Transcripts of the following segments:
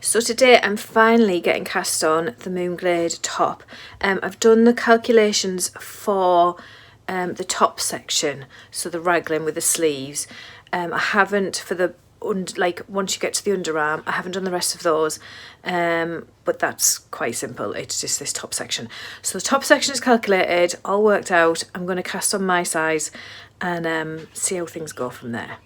So today I'm finally getting cast on the Moon Glade top. I've done the calculations for the top section, so the raglan with the sleeves. I haven't for the once you get to the underarm, I haven't done the rest of those, but that's quite simple. It's just this top section. So the top section is calculated, all worked out. I'm going to cast on my size and see how things go from there.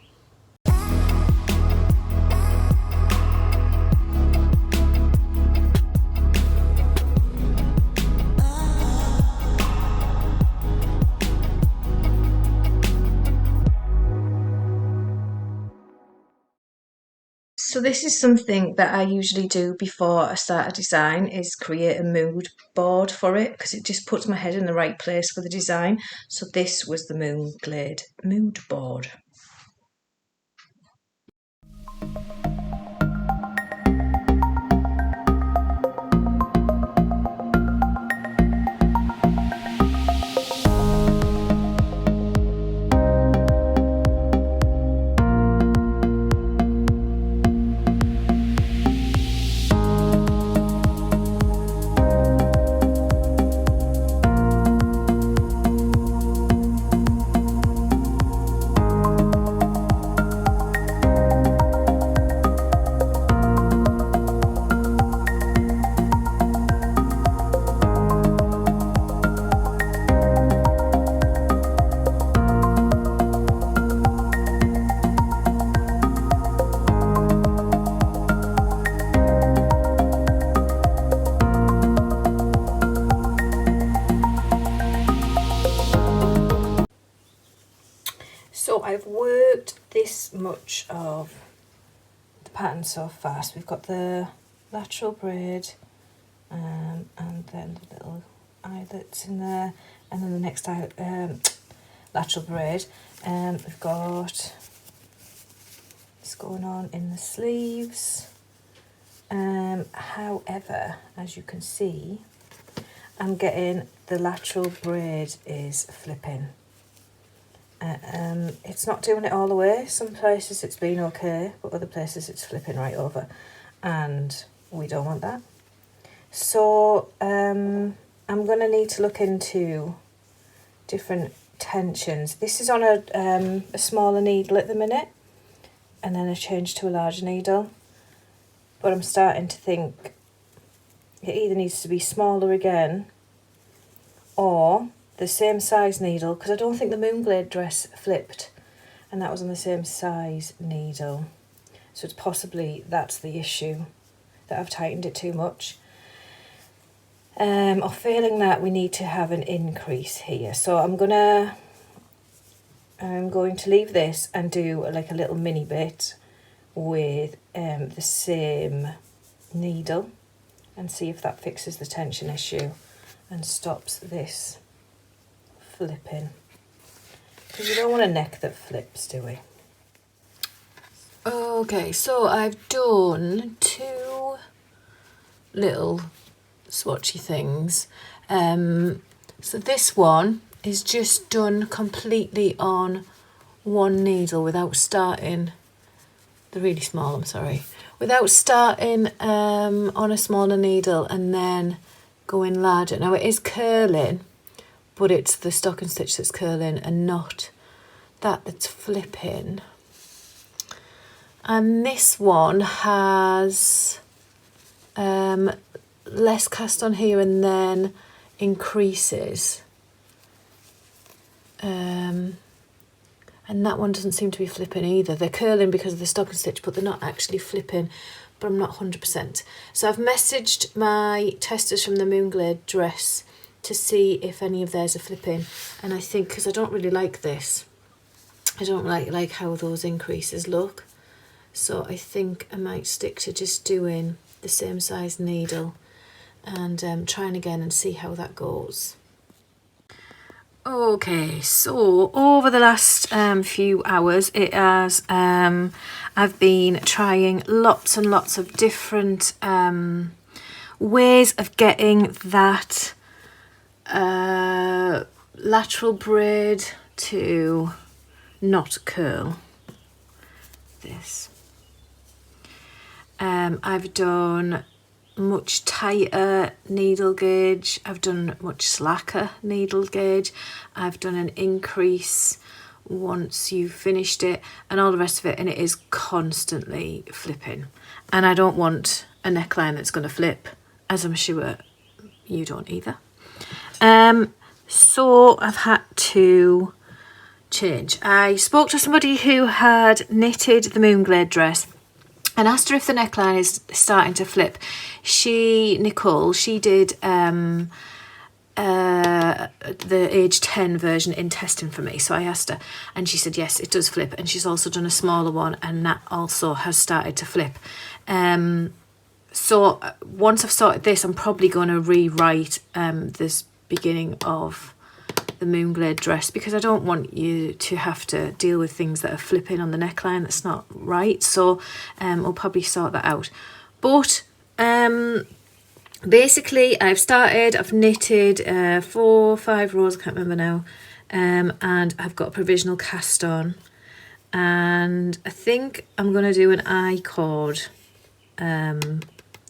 So this is something that I usually do before I start a design, is create a mood board for it, because it just puts my head in the right place for the design. So this was the Moon Glade mood board. So I've worked this much of the pattern so far. So we've got the lateral braid and then the little eyelets in there, and then the next lateral braid. We've got this going on in the sleeves. However, as you can see, I'm getting the lateral braid is flipping. It's not doing it all the way. Some places it's been okay, but other places it's flipping right over, and we don't want that. So I'm going to need to look into different tensions. This is on a smaller needle at the minute, and then I changed to a larger needle, but I'm starting to think it either needs to be smaller again or the same size needle, because I don't think the Moon Glade dress flipped, and that was on the same size needle. So it's possibly that's the issue, that I've tightened it too much. Or failing that, we need to have an increase here. So I'm going to leave this and do like a little mini bit with the same needle and see if that fixes the tension issue and stops this flipping, because you don't want a neck that flips, do we? Okay, so I've done two little swatchy things. So this one is just done completely on one needle without starting the really small, without starting on a smaller needle and then going larger. Now it is curling, but it's the stocking stitch that's curling and not that that's flipping. And this one has less cast on here and then increases. And that one doesn't seem to be flipping either. They're curling because of the stocking stitch, but they're not actually flipping, but I'm not 100%. So I've messaged my testers from the Moon Glade dress to see if any of theirs are flipping, and I think, because I don't really like this, I don't like how those increases look, so I think I might stick to just doing the same size needle and trying again and see how that goes. Okay, so over the last few hours, it has I've been trying lots and lots of different ways of getting that lateral braid to not curl. This. I've done much tighter needle gauge. I've done much slacker needle gauge. I've done an increase once you've finished it and all the rest of it, and it is constantly flipping. And I don't want a neckline that's going to flip, as I'm sure you don't either. So I've had to change. I spoke to somebody who had knitted the Moon Glade dress and asked her if the neckline is starting to flip. Nicole, she did the age 10 version in testing for me. So I asked her and she said, yes, it does flip. And she's also done a smaller one and that also has started to flip. So once I've sorted this, I'm probably going to rewrite this beginning of the Moon Glade dress, because I don't want you to have to deal with things that are flipping on the neckline. That's not right. So I'll probably sort that out. But basically I've knitted 4 or 5 rows, I can't remember now, and I've got a provisional cast on, and I think I'm going to do an I-cord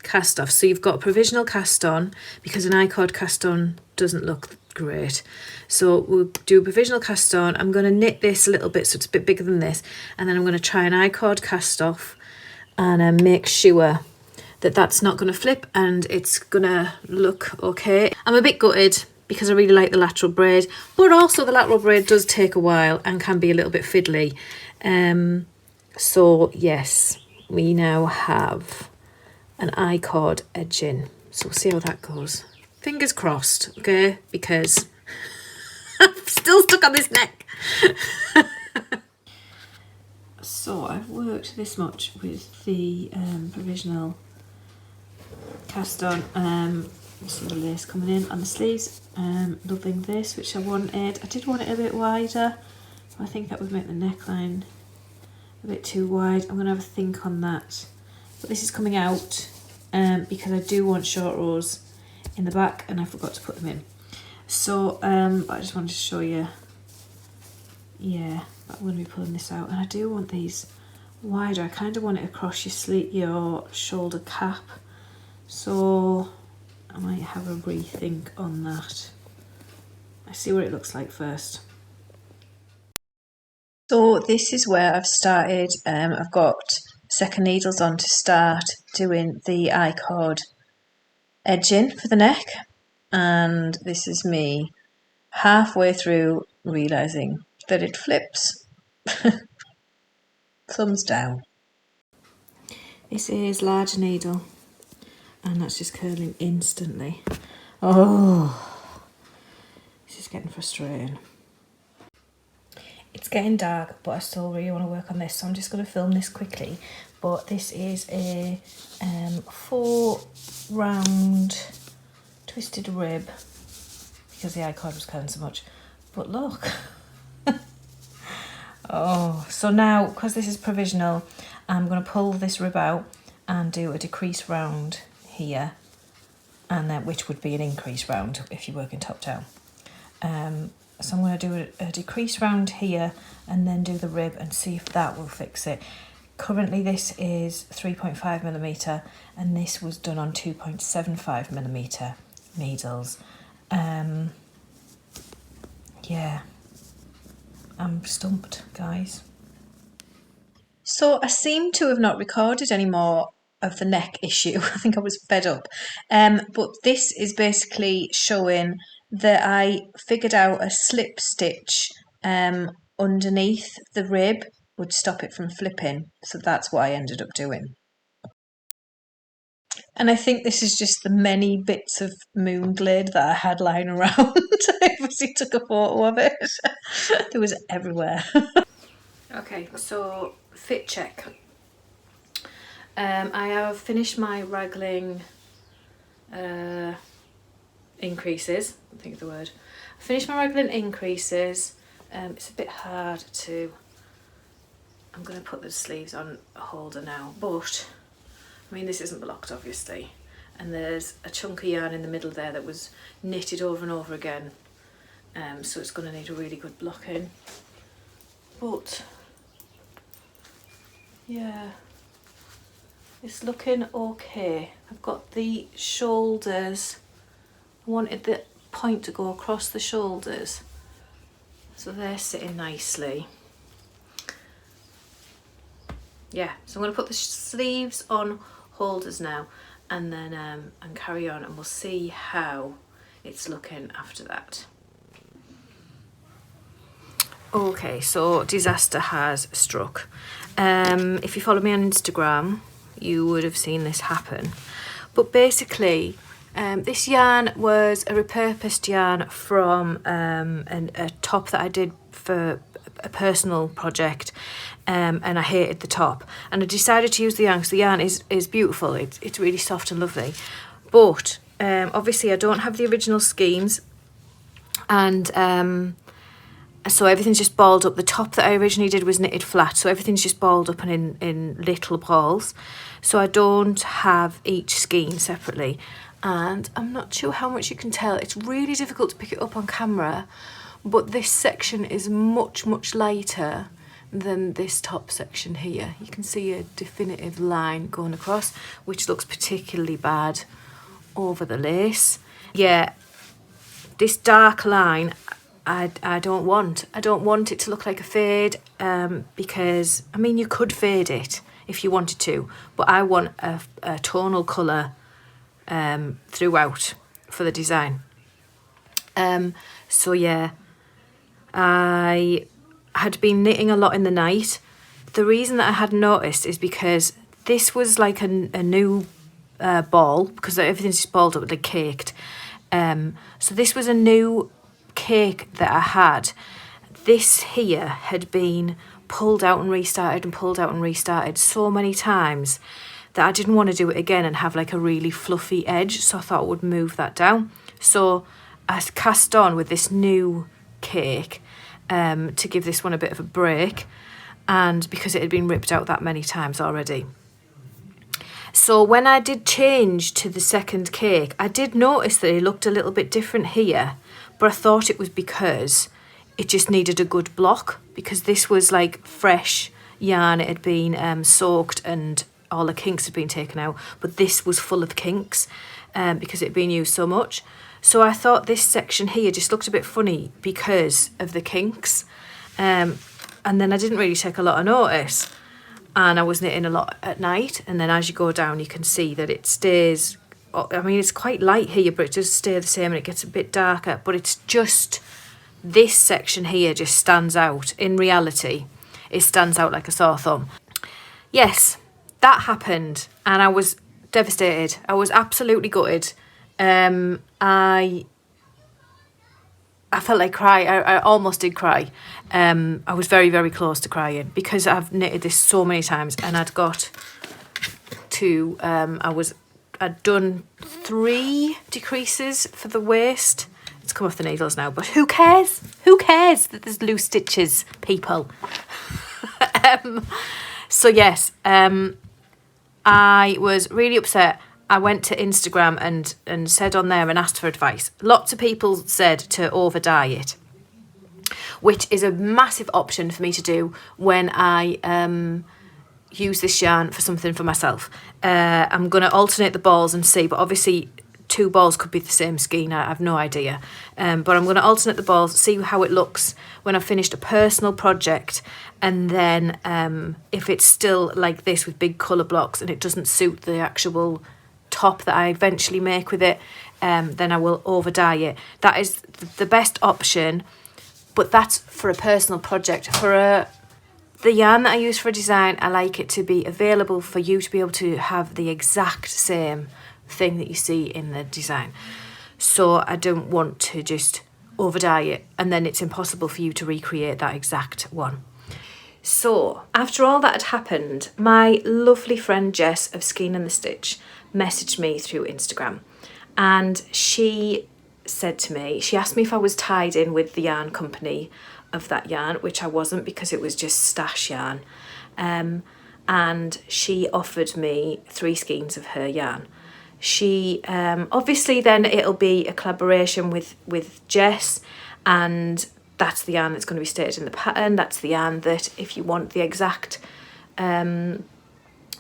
cast off. So you've got a provisional cast on, because an I-cord cast on doesn't look great. So we'll do a provisional cast on. I'm going to knit this a little bit so it's a bit bigger than this, and then I'm going to try an I-cord cast off and make sure that that's not going to flip and it's going to look okay. I'm a bit gutted because I really like the lateral braid, but also the lateral braid does take a while and can be a little bit fiddly. So yes, we now have an I-cord edging. So we'll see how that goes. Fingers crossed, okay, because I'm still stuck on this neck. So I've worked this much with the provisional cast on. You see the lace coming in on the sleeves. Loving this, which I wanted. I did want it a bit wider. I think that would make the neckline a bit too wide. I'm going to have a think on that. But this is coming out because I do want short rows in the back and I forgot to put them in. So I just wanted to show you. Yeah, I'm going to be pulling this out, and I do want these wider. I kind of want it across your shoulder cap. So I might have a rethink on that. I see what it looks like first. So this is where I've started. I've got second needles on to start doing the I-cord edging for the neck, and this is me halfway through realising that it flips. Thumbs down. This is large needle, and that's just curling instantly. Oh, this is getting frustrating. It's getting dark, but I still really want to work on this, so I'm just going to film this quickly. But this is a 4 round twisted rib, because the I-cord was curling so much. But look. Oh, so now, because this is provisional, I'm going to pull this rib out and do a decrease round here, and then which would be an increase round if you're working top down. So I'm going to do a decrease round here and then do the rib and see if that will fix it. Currently this is 3.5mm and this was done on 2.75mm needles. Yeah. I'm stumped, guys. So I seem to have not recorded any more of the neck issue. I think I was fed up. But this is basically showing that I figured out a slip stitch underneath the rib would stop it from flipping. So that's what I ended up doing. And I think this is just the many bits of Moon Glade that I had lying around. I obviously took a photo of it. It was everywhere. Okay, so fit check. I have finished my raglan increases. I think of the word. I finished my raglan increases. It's a bit hard to. I'm going to put the sleeves on a holder now, but I mean this isn't blocked obviously, and there's a chunk of yarn in the middle there that was knitted over and over again, so it's going to need a really good blocking. But yeah, It's looking okay. I've got the shoulders. I wanted the point to go across the shoulders. So they're sitting nicely. Yeah, so I'm going to put the sleeves on holders now and then and carry on, and we'll see how it's looking after that. Okay, so disaster has struck. If you follow me on Instagram, you would have seen this happen. But basically, this yarn was a repurposed yarn from a top that I did for a personal project, and I hated the top. And I decided to use the yarn because the yarn is beautiful. It's really soft and lovely. But obviously I don't have the original skeins, and so everything's just balled up. The top that I originally did was knitted flat, so everything's just balled up and in little balls. So I don't have each skein separately, and I'm not sure how much you can tell. It's really difficult to pick it up on camera, but this section is much lighter than this top section here. You can see a definitive line going across, which looks particularly bad over the lace. Yeah, this dark line I don't want. I don't want it to look like a fade, because, I mean, you could fade it if you wanted to, but I want a tonal colour throughout for the design. So yeah, I had been knitting a lot in the night. The reason that I hadn't noticed is because this was like a new ball, because everything's just balled up, like caked. So this was a new cake that I had. This here had been pulled out and restarted and pulled out and restarted so many times that I didn't want to do it again and have like a really fluffy edge, so I thought I would move that down. So I cast on with this new cake to give this one a bit of a break, and because it had been ripped out that many times already. So when I did change to the second cake, I did notice that it looked a little bit different here, but I thought it was because it just needed a good block, because this was like fresh yarn. It had been soaked and all the kinks had been taken out, but this was full of kinks because it had been used so much. So I thought this section here just looked a bit funny because of the kinks, and then I didn't really take a lot of notice, and I was knitting a lot at night, and then as you go down you can see that it stays, I mean, it's quite light here, but it does stay the same and it gets a bit darker, but it's just this section here just stands out. In reality, it stands out like a sore thumb. Yes, that happened, and I was devastated. I was absolutely gutted. I felt like cry. I almost did cry. I was very close to crying because I've knitted this so many times, and I'd got to I'd done 3 decreases for the waist. It's come off the needles now, but who cares? Who cares that there's loose stitches, people? So yes, I was really upset. I went to Instagram and said on there and asked for advice. Lots of people said to over dye it, which is a massive option for me to do when I use this yarn for something for myself. I'm going to alternate the balls and see, but obviously 2 balls could be the same skein. I have no idea. But I'm going to alternate the balls, see how it looks when I've finished a personal project. And then if it's still like this with big colour blocks and it doesn't suit the actual top that I eventually make with it, then I will over dye it. That is the best option, but that's for a personal project. For the yarn that I use for a design, I like it to be available for you to be able to have the exact same thing that you see in the design. So I don't want to just over dye it and then it's impossible for you to recreate that exact one. So after all that had happened, my lovely friend Jess of Skein and the Stitch messaged me through Instagram, and she said to me, she asked me if I was tied in with the yarn company of that yarn, which I wasn't because it was just stash yarn, and she offered me 3 skeins of her yarn. She obviously then it'll be a collaboration with Jess, and that's the yarn that's going to be stated in the pattern. That's the yarn that if you want the exact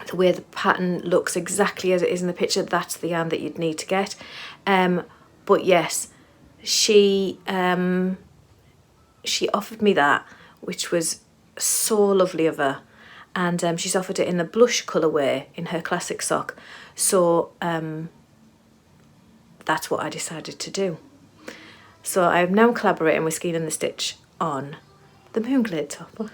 the way the pattern looks exactly as it is in the picture, that's the yarn that you'd need to get. But yes, she offered me that, which was so lovely of her. And she's offered it in the blush colourway in her classic sock. So that's what I decided to do. So I'm now collaborating with Skein and the Stitch on the Moon Glade top.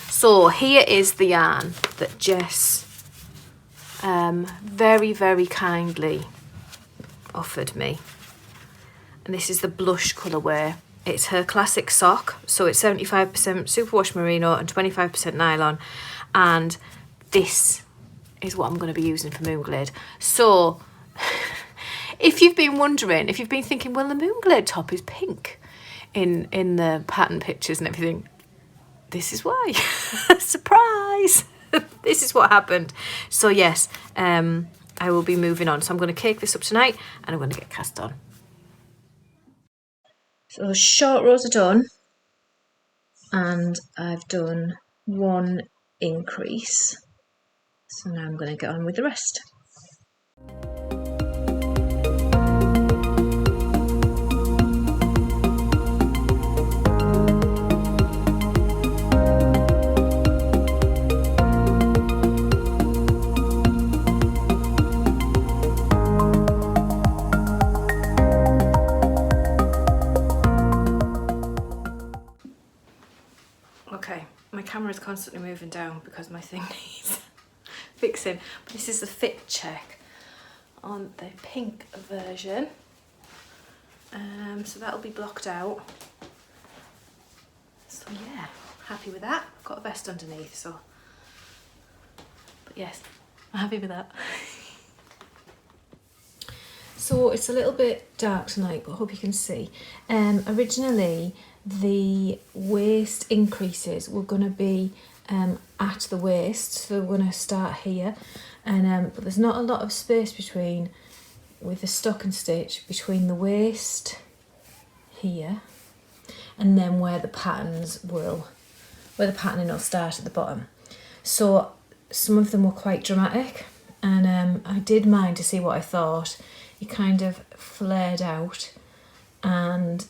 So here is the yarn that Jess very, very kindly offered me. And this is the blush colourway. It's her classic sock, so it's 75% superwash merino and 25% nylon. And this is what I'm going to be using for Moon Glade. So if you've been wondering, if you've been thinking, well, the Moon Glade top is pink in the pattern pictures and everything, this is why. Surprise! This is what happened. So yes, I will be moving on. So I'm going to cake this up tonight and I'm going to get cast on. So short rows are done and I've done one increase. So now I'm going to get on with the rest. Okay, my camera is constantly moving down because my thing needs fixing. But this is the fit check on the pink version. So that'll be blocked out. So yeah, happy with that. Got a vest underneath, so. But yes, I'm happy with that. So it's a little bit dark tonight, but I hope you can see. Originally, the waist increases were going to be at the waist, so we're going to start here, and but there's not a lot of space between, with the stocking stitch, between the waist here and then where the patterning will start at the bottom. So some of them were quite dramatic, and I did mine to see what I thought. It kind of flared out, and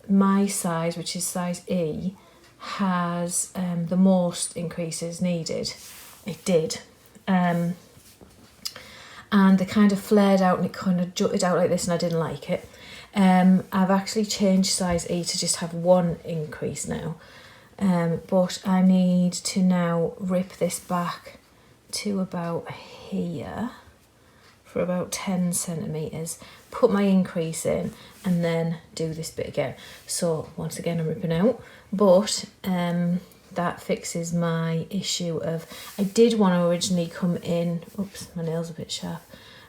my size, which is size E, has the most increases needed. It did. And they kind of flared out and it kind of jutted out like this, and I didn't like it. I've actually changed size E to just have one increase now. But I need to now rip this back to about here for about 10 centimetres, put my increase in, and then do this bit again. So once again I'm ripping out, but that fixes my issue of, I did want to originally come in, oops, my nail's a bit sharp.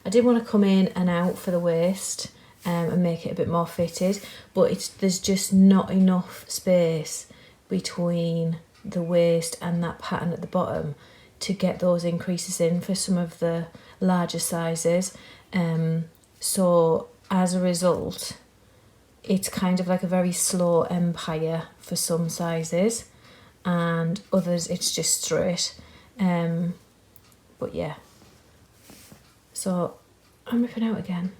I did want to come in and out for the waist and make it a bit more fitted, but there's just not enough space between the waist and that pattern at the bottom to get those increases in for some of the larger sizes. So as a result, it's kind of like a very slow empire for some sizes, and others it's just straight. But yeah, so I'm ripping out again.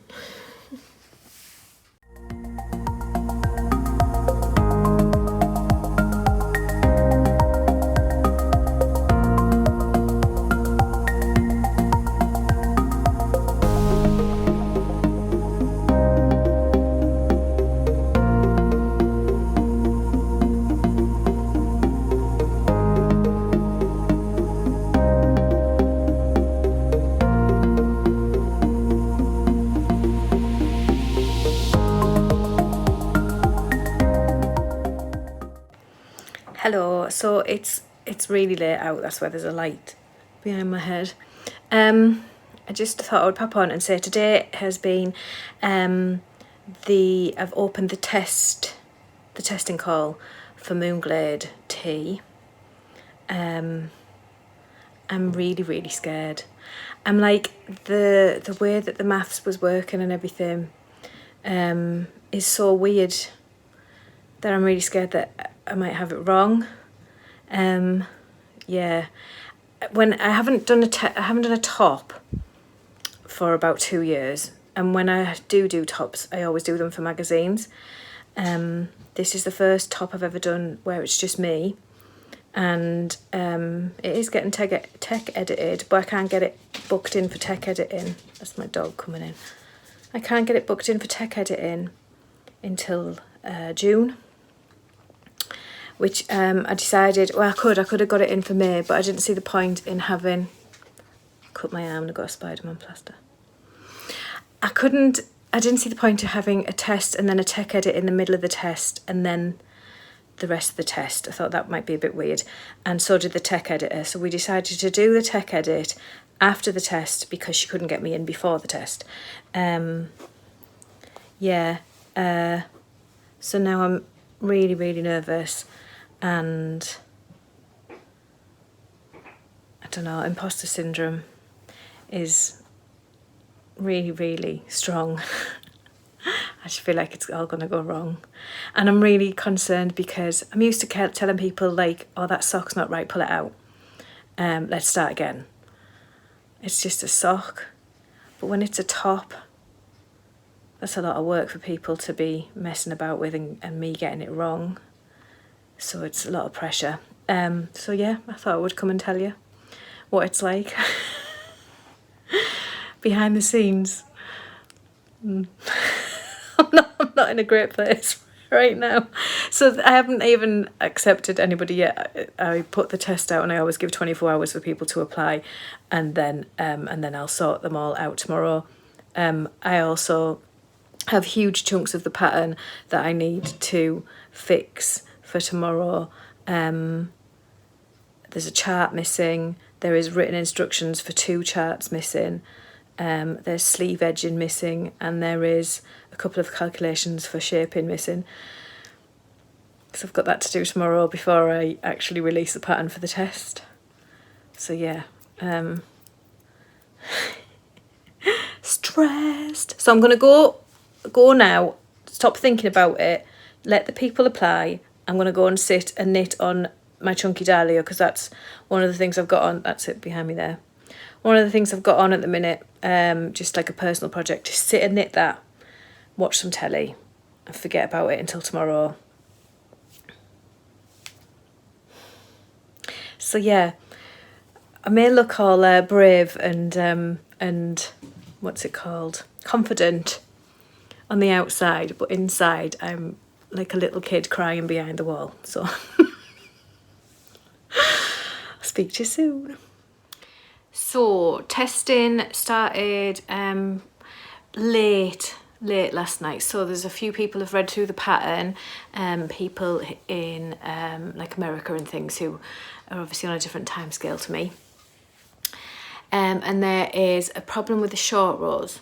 Hello, so it's really late out, that's why there's a light behind my head. I just thought I would pop on and say today has been I've opened the testing call for Moon Glade Tee. I'm really scared. I'm like, the way that the maths was working and everything is so weird that I'm really scared that I might have it wrong. Yeah, when I haven't done a top for about 2 years, and when I do tops, I always do them for magazines. This is the first top I've ever done where it's just me, and it is getting tech edited, but I can't get it booked in for tech editing. That's my dog coming in. I can't get it booked in for tech editing until June, which I decided, well, I could have got it in for May, but I didn't see the point in having cut my arm and I got a Spider-Man plaster. I didn't see the point of having a test and then a tech edit in the middle of the test and then the rest of the test. I thought that might be a bit weird, and so did the tech editor. So we decided to do the tech edit after the test because she couldn't get me in before the test. So now I'm really, really nervous, and I don't know, imposter syndrome is really, really strong. I just feel like it's all going to go wrong. And I'm really concerned because I'm used to telling people like, oh, that sock's not right, pull it out. Let's start again. It's just a sock. But when it's a top, that's a lot of work for people to be messing about with and me getting it wrong. So it's a lot of pressure. So yeah, I thought I would come and tell you what it's like behind the scenes. I'm not in a great place right now. So I haven't even accepted anybody yet. I put the test out and I always give 24 hours for people to apply, and then I'll sort them all out tomorrow. I also have huge chunks of the pattern that I need to fix for tomorrow. There's a chart missing. There is written instructions for 2 charts missing. There's sleeve edging missing, and there is a couple of calculations for shaping missing. So I've got that to do tomorrow before I actually release the pattern for the test. So yeah, stressed. So I'm gonna go now, stop thinking about it, let the people apply. I'm gonna go and sit and knit on my chunky dahlia because that's one of the things I've got on. That's it behind me there. One of the things I've got on at the minute, just like a personal project, just sit and knit that, watch some telly and forget about it until tomorrow. So yeah, I may look all brave and what's it called, confident on the outside, but inside I'm like a little kid crying behind the wall. So I'll speak to you soon. So testing started late last night. So there's a few people have read through the pattern, people in like America and things who are obviously on a different time scale to me. And there is a problem with the short rows.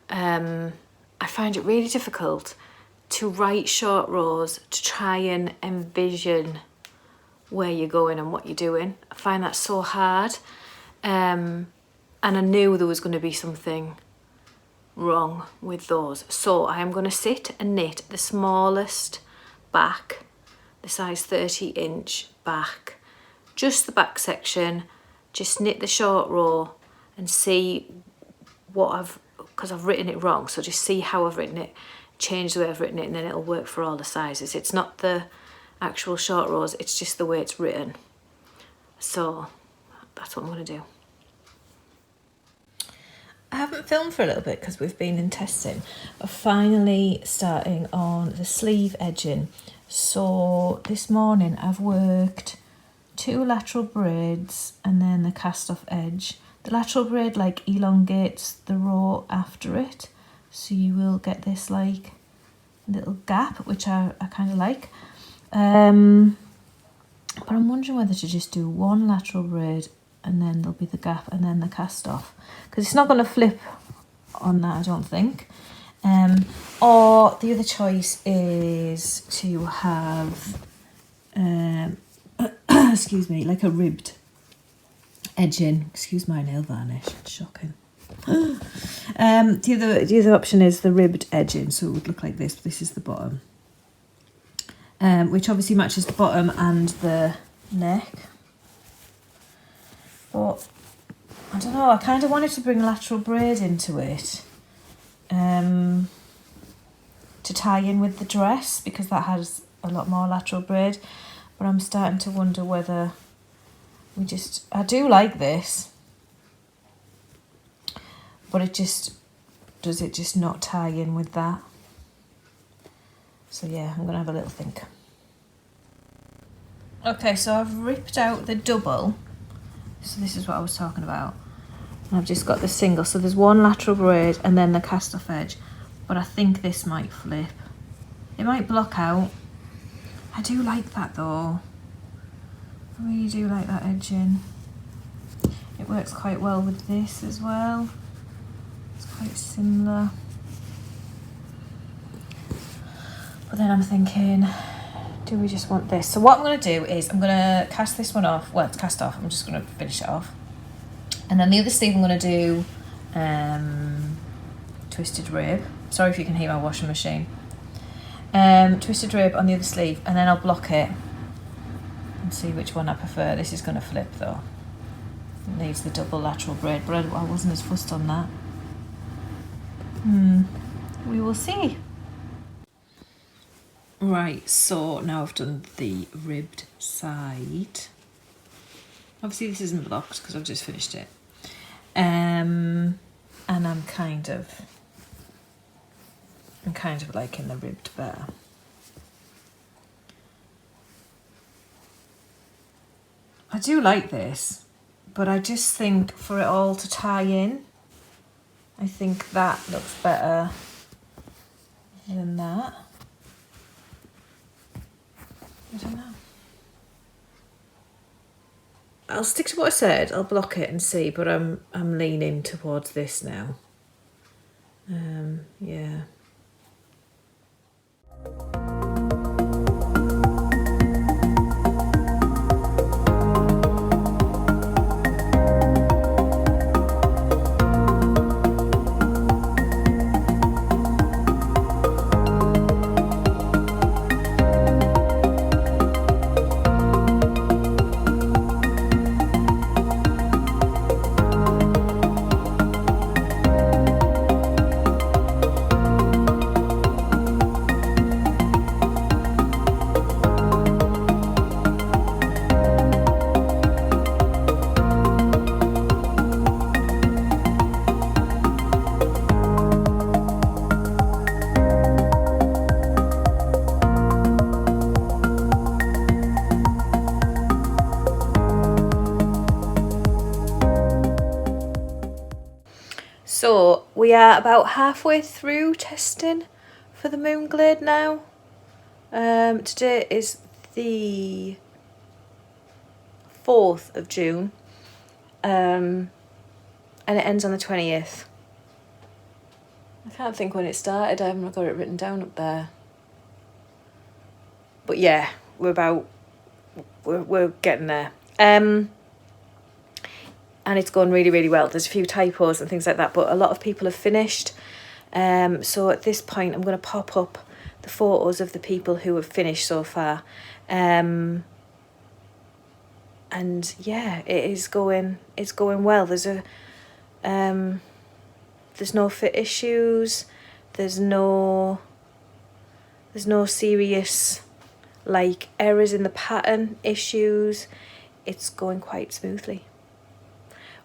I find it really difficult to write short rows to try and envision where you're going and what you're doing. I find that so hard. And I knew there was going to be something wrong with those. So I am going to sit and knit the smallest back, the size 30-inch back, just the back section, just knit the short row and see what because I've written it wrong, so just see how I've written it, change the way I've written it, and then it'll work for all the sizes. It's not the actual short rows, it's just the way it's written. So that's what I'm going to do. I haven't filmed for a little bit because we've been in testing. We're finally starting on the sleeve edging. So this morning I've worked 2 lateral braids and then the cast off edge. The lateral braid like elongates the row after it, so you will get this like little gap, which I kind of like. But I'm wondering whether to just do 1 lateral braid and then there'll be the gap and then the cast off, because it's not going to flip on that, I don't think. Or the other choice is to have excuse me, like a ribbed edging. Excuse my nail varnish, it's shocking. The other option is the ribbed edging, so it would look like this. This is the bottom, which obviously matches the bottom and the neck. But I don't know, I kind of wanted to bring lateral braid into it to tie in with the dress, because that has a lot more lateral braid. But I'm starting to wonder whether I do like this, but does it just not tie in with that? So yeah, I'm gonna have a little think. Okay, so I've ripped out the double. So this is what I was talking about. And I've just got the single. So there's one lateral braid and then the cast off edge. But I think this might flip. It might block out. I do like that though. I really do like that edging. It works quite well with this as well. It's quite similar. But then I'm thinking, do we just want this? So what I'm going to do is I'm going to cast this one off. Well, it's cast off. I'm just going to finish it off. And then the other sleeve I'm going to do twisted rib. Sorry if you can hear my washing machine. Twisted rib on the other sleeve, and then I'll block it and see which one I prefer. This is going to flip though. It needs the double lateral braid, but I wasn't as fussed on that. We will see. Right, so now I've done the ribbed side. Obviously this isn't blocked because I've just finished it. And I'm kind of liking the ribbed better. I do like this, but I just think for it all to tie in, I think that looks better than that. I don't know. I'll stick to what I said. I'll block it and see, but I'm leaning towards this now. Yeah. So we are about halfway through testing for the Moon Glade now. Today is the 4th of June, and it ends on the 20th. I can't think when it started. I haven't got it written down up there. But yeah, we're getting there. And it's gone really, really well. There's a few typos and things like that, but a lot of people have finished. So at this point, I'm going to pop up the photos of the people who have finished so far. And yeah, it's going well. There's no fit issues. There's no serious like errors in the pattern issues. It's going quite smoothly,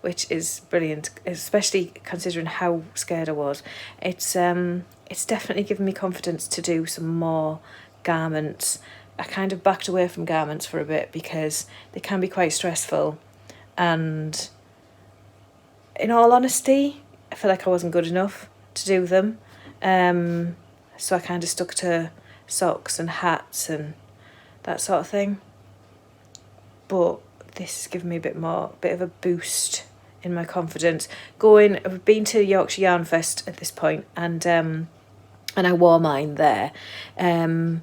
which is brilliant, especially considering how scared I was. It's definitely given me confidence to do some more garments. I kind of backed away from garments for a bit because they can be quite stressful, and in all honesty, I feel like I wasn't good enough to do them. So I kind of stuck to socks and hats and that sort of thing. But this has given me a bit of a boost in my confidence. I've been to Yorkshire Yarn Fest at this point, and I wore mine there, and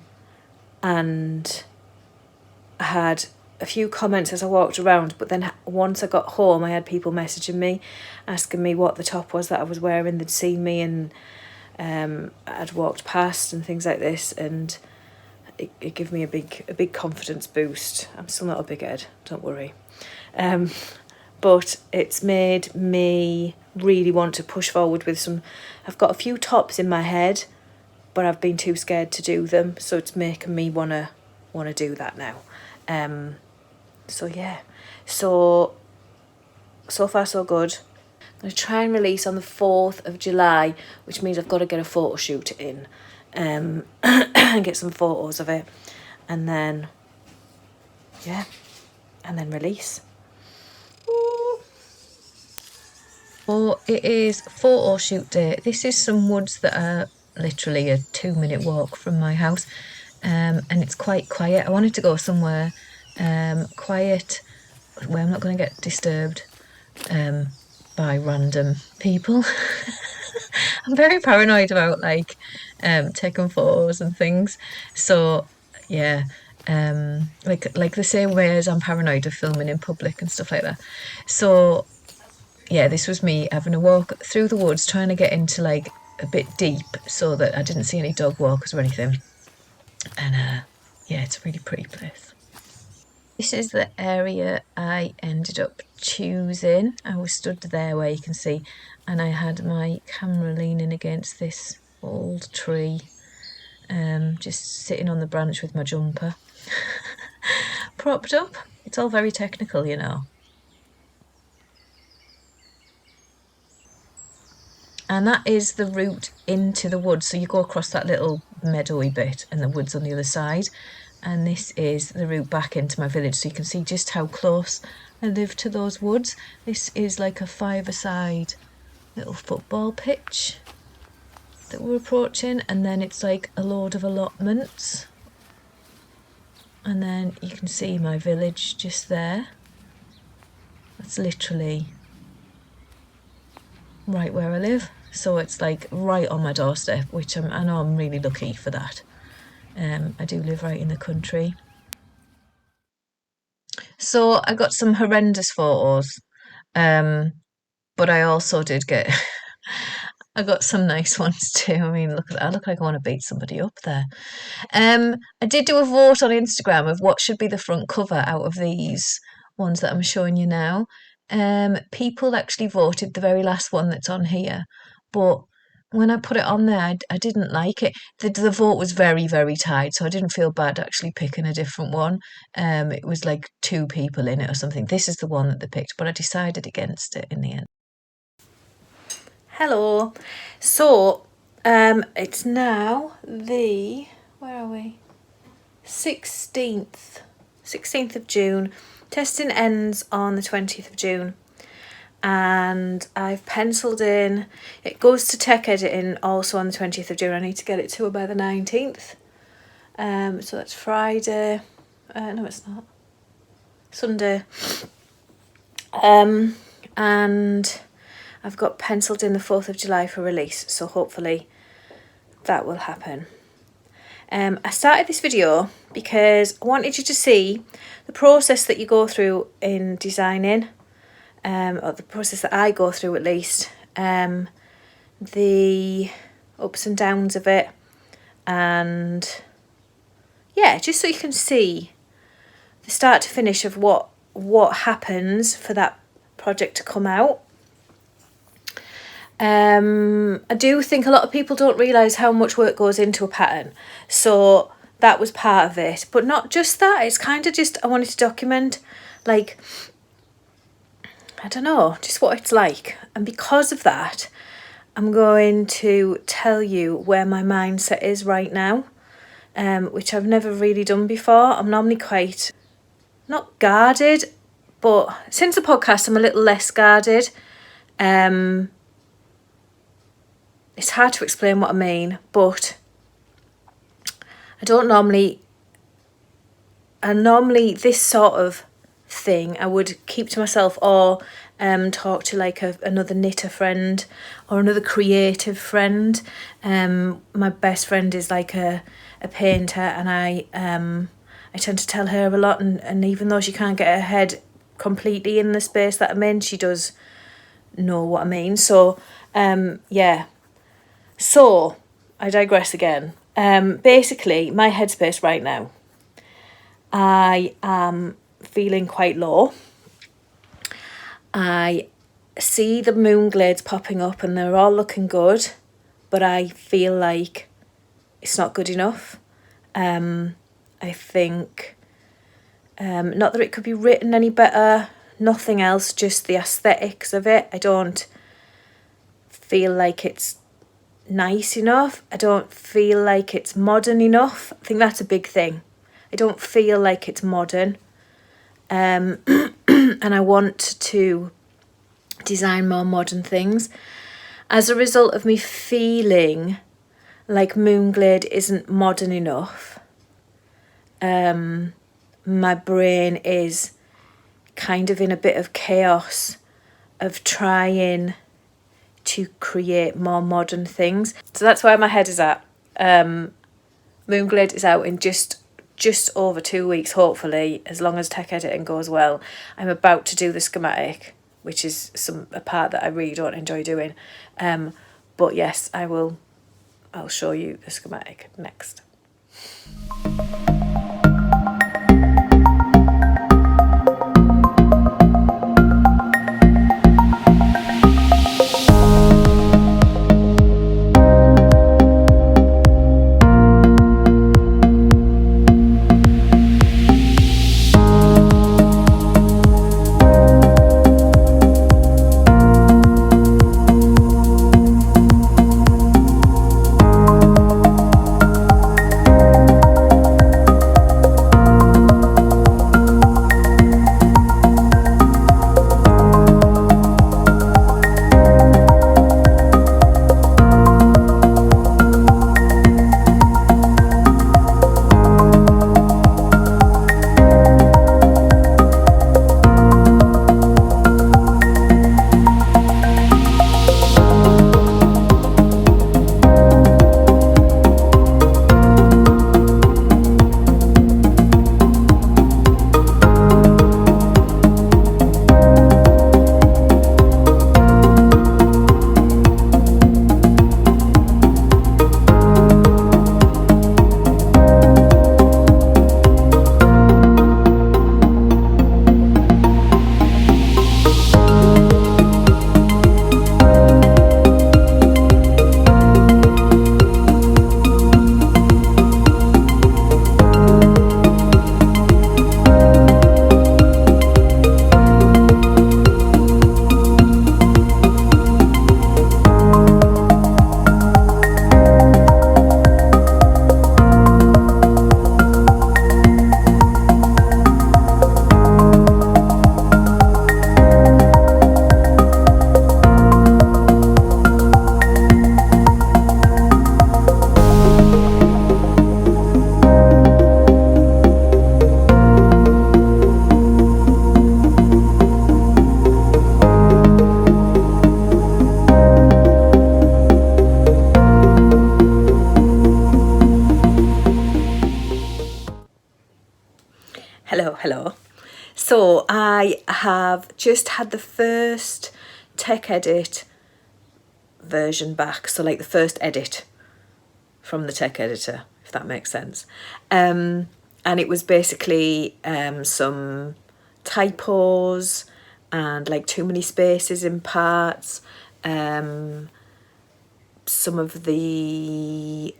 I had a few comments as I walked around, but then once I got home I had people messaging me asking me what the top was that I was wearing. They'd seen me and I'd walked past and things like this, and it gave me a big confidence boost. I'm still not a big head, don't worry. but it's made me really want to push forward with some. I've got a few tops in my head, but I've been too scared to do them, so it's making me wanna do that now. So yeah, so far so good. I'm going to try and release on the 4th of July, which means I've got to get a photo shoot in, and get some photos of it, and then, yeah, and then release. Ooh. Oh, it is photo shoot day. This is some woods that are literally a 2-minute walk from my house, and it's quite quiet. I wanted to go somewhere quiet where I'm not going to get disturbed by random people. I'm very paranoid about like taking photos and things. So yeah, like the same way as I'm paranoid of filming in public and stuff like that. So yeah, this was me having a walk through the woods, trying to get into like a bit deep so that I didn't see any dog walkers or anything. And yeah, it's a really pretty place. This is the area I ended up choosing. I was stood there where you can see, and I had my camera leaning against this old tree, just sitting on the branch with my jumper propped up. It's all very technical, you know. And that is the route into the woods. So you go across that little meadowy bit and the woods on the other side. And this is the route back into my village. So you can see just how close I live to those woods. This is like a 5-a-side little football pitch that we're approaching. And then it's like a load of allotments. And then you can see my village just there. That's literally right where I live. So it's like right on my doorstep, which I know I'm really lucky for that. I do live right in the country. So I got some horrendous photos, but I also did get I got some nice ones too. I mean, look, I look like I want to beat somebody up there. I did do a vote on Instagram of what should be the front cover out of these ones that I'm showing you now. People actually voted the very last one that's on here, but when I put it on there, I didn't like it. The vote was very, very tight, so I didn't feel bad actually picking a different one. It was like 2 people in it or something. This is the one that they picked, but I decided against it in the end. Hello. So, it's now the, where are we? 16th of June. Testing ends on the 20th of June. And I've penciled in, it goes to tech editing also on the 20th of June. I need to get it to her by the 19th. So that's Friday. No, it's not. Sunday. And I've got penciled in the 4th of July for release. So hopefully that will happen. I started this video because I wanted you to see the process that you go through in designing, or the process that I go through at least, the ups and downs of it, and yeah, just so you can see the start to finish of what happens for that project to come out. I do think a lot of people don't realise how much work goes into a pattern, so that was part of it, but not just that. It's kind of just, I wanted to document, like, I don't know, just what it's like. And because of that, I'm going to tell you where my mindset is right now, which I've never really done before. I'm normally quite, not guarded, but since the podcast I'm a little less guarded. It's hard to explain what I mean, but I normally this sort of thing I would keep to myself, or talk to like another knitter friend or another creative friend. My best friend is like a painter, and I tend to tell her a lot, and even though she can't get her head completely in the space that I'm in, she does know what I mean. So yeah. So, I digress again. Basically, my headspace right now, I am feeling quite low. I see the Moon Glades popping up and they're all looking good, but I feel like it's not good enough. I think, not that it could be written any better, nothing else, just the aesthetics of it. I don't feel like it's nice enough. I don't feel like it's modern enough. I think that's a big thing. I don't feel like it's modern. And I want to design more modern things. As a result of me feeling like Moon Glade isn't modern enough, my brain is kind of in a bit of chaos of trying to create more modern things. So that's where my head is at. Moon Glade is out in just over 2 weeks, hopefully, as long as tech editing goes well. I'm about to do the schematic, which is a part that I really don't enjoy doing. But yes, I'll show you the schematic next. Hello. So I have just had the first tech edit version back. So like the first edit from the tech editor, if that makes sense. And it was basically some typos and like too many spaces in parts. Some of the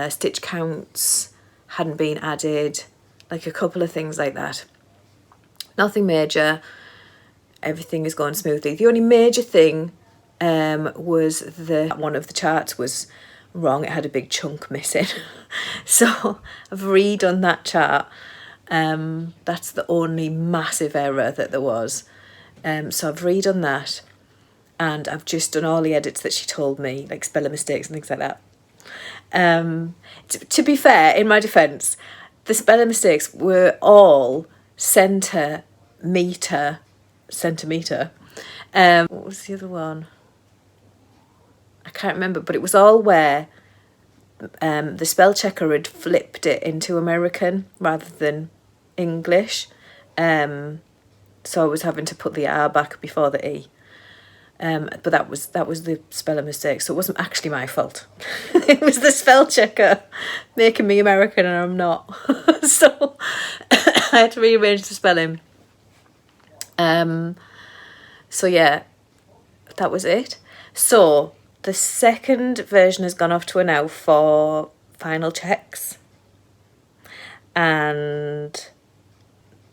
stitch counts hadn't been added, like a couple of things like that. Nothing major, everything is going smoothly. The only major thing was that one of the charts was wrong. It had a big chunk missing. So I've redone that chart. That's the only massive error that there was. So I've redone that, and I've just done all the edits that she told me, like spelling mistakes and things like that. To be fair, in my defence, the spelling mistakes were all centimetre. What was the other one? I can't remember, but it was all where the spell checker had flipped it into American rather than English. So I was having to put the R back before the E. But that was the spelling mistake, so it wasn't actually my fault. It was the spell checker making me American and I'm not. So I had to rearrange the spelling. So yeah, that was it. So the second version has gone off to her now for final checks. And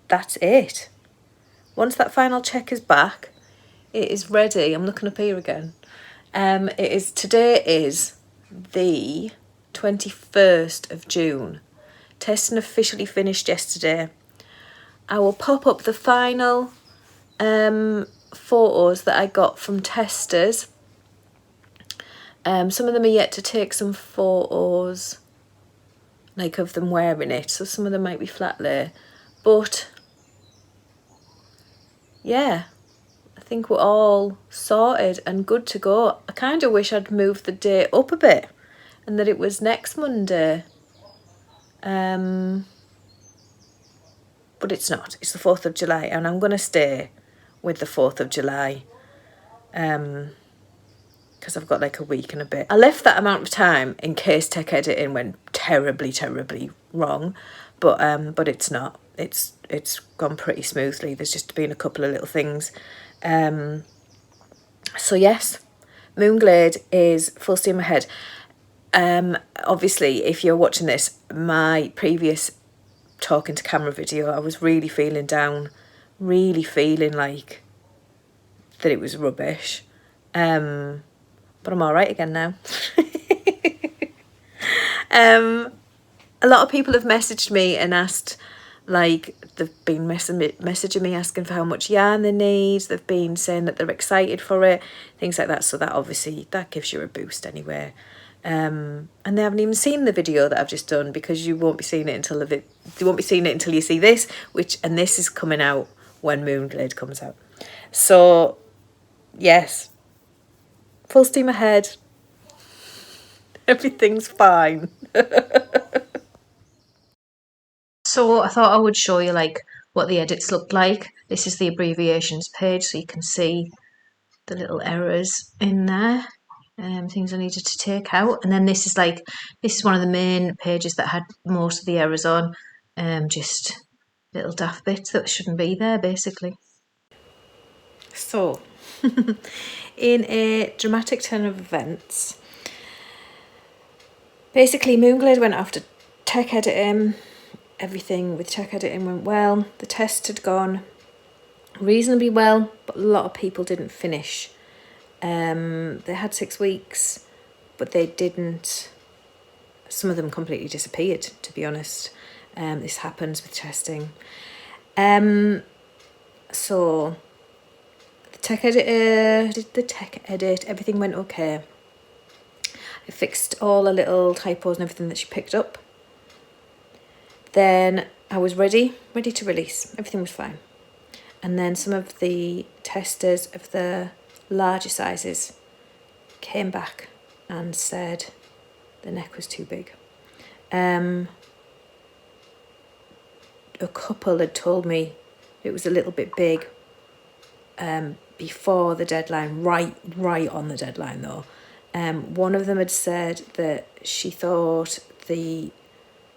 that's it. Once that final check is back, it is ready. I'm looking up here again. Today is the 21st of June. Testing officially finished yesterday. I will pop up the final photos that I got from testers. Some of them are yet to take some photos, like of them wearing it, so some of them might be flat lay. But yeah, I think we're all sorted and good to go. I kind of wish I'd moved the date up a bit and that it was next Monday. But it's not. It's the 4th of July, and I'm going to stay with the 4th of July because I've got like a week and a bit. I left that amount of time in case tech editing went terribly, terribly wrong, but it's not. It's gone pretty smoothly. There's just been a couple of little things. So yes, Moon Glade is full steam ahead. Obviously, if you're watching this, my previous talking to camera video, I was really feeling down, really feeling like that it was rubbish. But I'm all right again now. A lot of people have messaged me and asked, like, they've been messaging me asking for how much yarn they need. They've been saying that they're excited for it, things like that. So that obviously, that gives you a boost anyway. And they haven't even seen the video that I've just done, because you won't be seeing it until you see this, and this is coming out when Moon Glade comes out. So yes, full steam ahead. Everything's fine. So I thought I would show you like what the edits looked like. This is the abbreviations page, so you can see the little errors in there. Things I needed to take out. And then this is one of the main pages that had most of the errors on. Just little daft bits that shouldn't be there, basically. So, in a dramatic turn of events, basically Moon Glade went after tech editing. Everything with tech editing went well. The test had gone reasonably well, but a lot of people didn't finish. They had 6 weeks, but they didn't. Some of them completely disappeared, to be honest. This happens with testing. So the tech editor did the tech edit. Everything went okay. I fixed all the little typos and everything that she picked up. Then I was ready to release. Everything was fine. And then some of the testers of the larger sizes came back and said the neck was too big. A couple had told me it was a little bit big before the deadline, right on the deadline though. One of them had said that she thought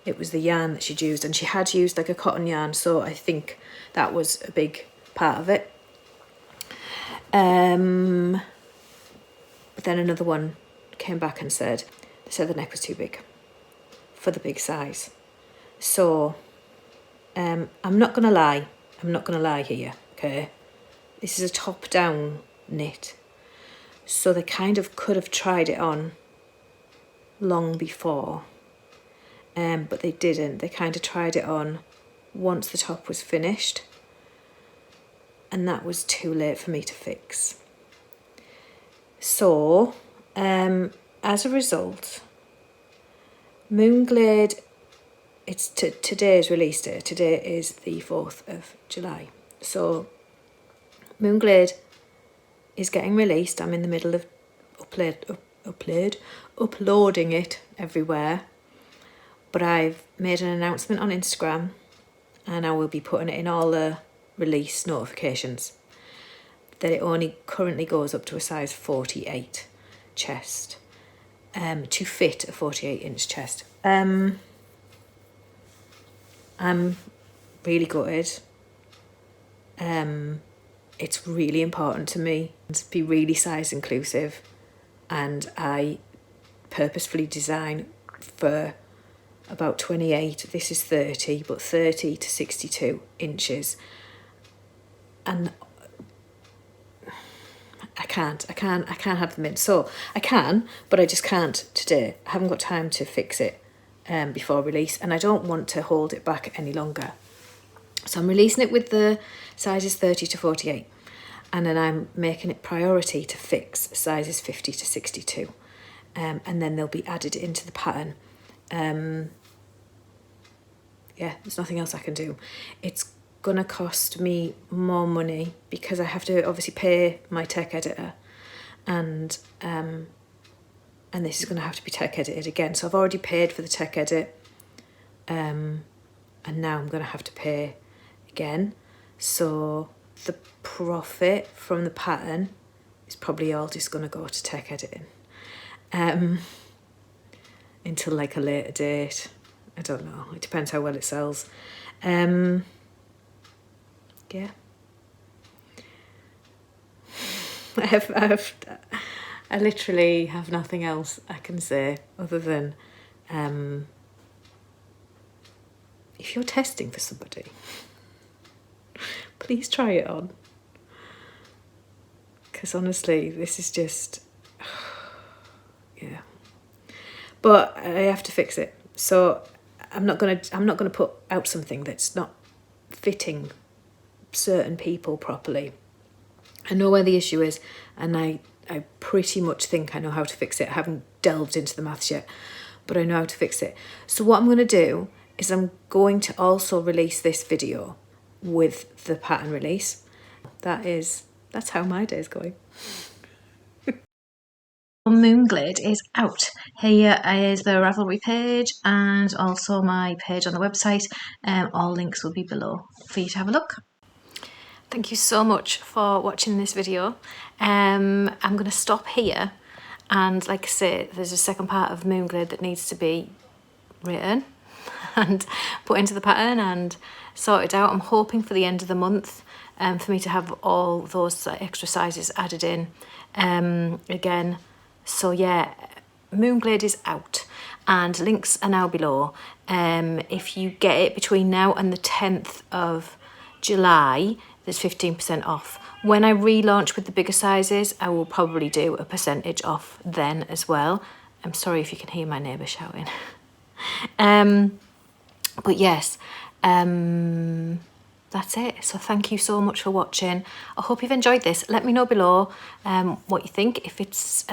it was the yarn that she'd used, and she had used like a cotton yarn, so I think that was a big part of it. But then another one came back and said the neck was too big for the big size. So I'm not gonna lie here, okay? This is a top-down knit, so they kind of could have tried it on long before. But they didn't. They kind of tried it on once the top was finished, and that was too late for me to fix. So, as a result, Moon Glade, it's today's release day. Today is the 4th of July. So, Moon Glade is getting released. I'm in the middle of uploading it everywhere. But I've made an announcement on Instagram, and I will be putting it in all the release notifications, that it only currently goes up to a size 48 chest, to fit a 48-inch chest. I'm really gutted. it's really important to me to be really size inclusive, and I purposefully design for about 28, this is 30, but 30 to 62 inches. And I can't have them in. So I can, but I just can't today. I haven't got time to fix it before release, and I don't want to hold it back any longer. So I'm releasing it with the sizes 30 to 48, and then I'm making it priority to fix sizes 50 to 62, and then they'll be added into the pattern. Yeah, there's nothing else I can do. It's gonna cost me more money because I have to obviously pay my tech editor, and this is gonna have to be tech edited again. So I've already paid for the tech edit, and now I'm gonna have to pay again. So the profit from the pattern is probably all just gonna go to tech editing until like a later date. I don't know, it depends how well it sells. Yeah. I literally have nothing else I can say other than if you're testing for somebody, please try it on. Because honestly, this is just, yeah. But I have to fix it. So I'm not gonna put out something that's not fitting certain people properly. I know where the issue is, and I pretty much think I know how to fix it. I haven't delved into the maths yet, but I know how to fix it. So what I'm going to do is I'm going to also release this video with the pattern release. That's how my day's going. Moon Glade is out. Here is the Ravelry page and also my page on the website. All links will be below for you to have a look. Thank you so much for watching this video. I'm going to stop here, and like I say, there's a second part of Moon Glade that needs to be written and put into the pattern and sorted out. I'm hoping for the end of the month for me to have all those extra sizes added in again. So yeah, Moon Glade is out and links are now below. If you get it between now and the 10th of July, there's 15% off. When I relaunch with the bigger sizes, I will probably do a percentage off then as well. I'm sorry if you can hear my neighbour shouting. But yes, that's it. So thank you so much for watching. I hope you've enjoyed this. Let me know below what you think, if it's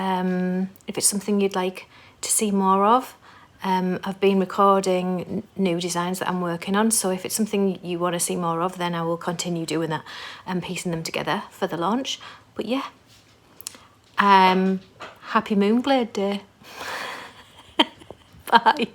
something you'd like to see more of. I've been recording new designs that I'm working on, so if it's something you want to see more of, then I will continue doing that and piecing them together for the launch. But yeah, happy Moon Glade Day. Bye.